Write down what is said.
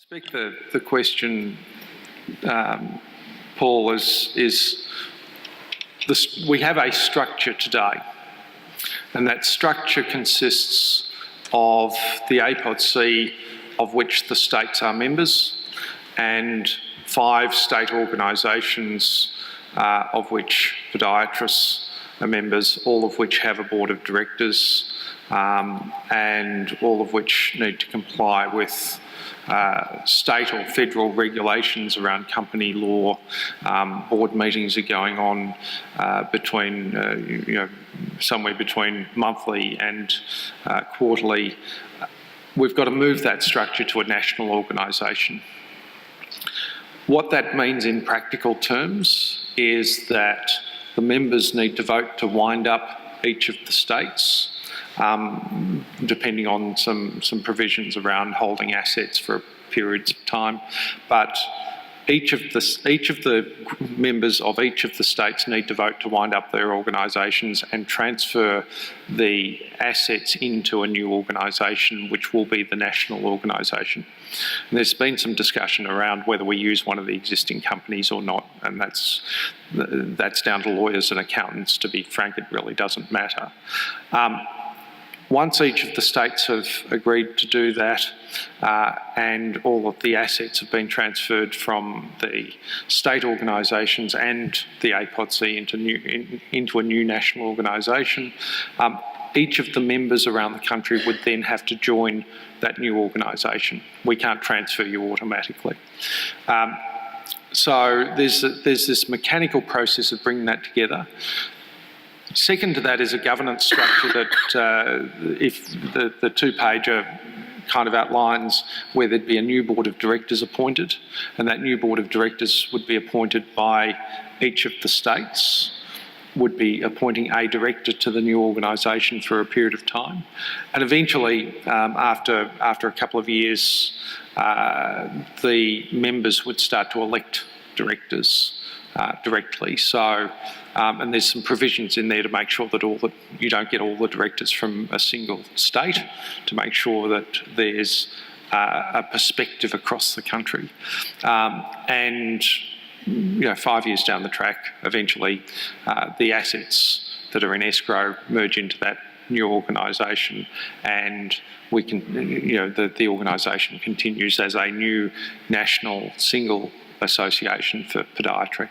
suspect the question, Paul, is this: we have a structure today, and that structure consists of the APODC, of which the states are members, and 5 state organisations, of which podiatrists are members, all of which have a board of directors, and all of which need to comply with state or federal regulations around company law. Board meetings are going on somewhere between monthly and quarterly. We've got to move that structure to a national organisation. What that means in practical terms is that the members need to vote to wind up each of the states, depending on some provisions around holding assets for periods of time. But each of the members of each of the states need to vote to wind up their organisations and transfer the assets into a new organisation, which will be the national organisation. And there's been some discussion around whether we use one of the existing companies or not, and that's down to lawyers and accountants. To be frank, it really doesn't matter. Once each of the states have agreed to do that, and all of the assets have been transferred from the state organisations and the APODC into a new national organisation, each of the members around the country would then have to join that new organisation. We can't transfer you automatically. So there's this mechanical process of bringing that together. Second to that is a governance structure that, if the two-pager kind of outlines where there'd be a new board of directors appointed, and that new board of directors would be appointed by each of the states, would be appointing a director to the new organisation for a period of time. And eventually, after a couple of years, the members would start to elect directors directly. So, and there's some provisions in there to make sure that you don't get all the directors from a single state, to make sure that there's a perspective across the country. And 5 years down the track, eventually the assets that are in escrow merge into that new organisation, and we can, the organisation continues as a new national single association for podiatry.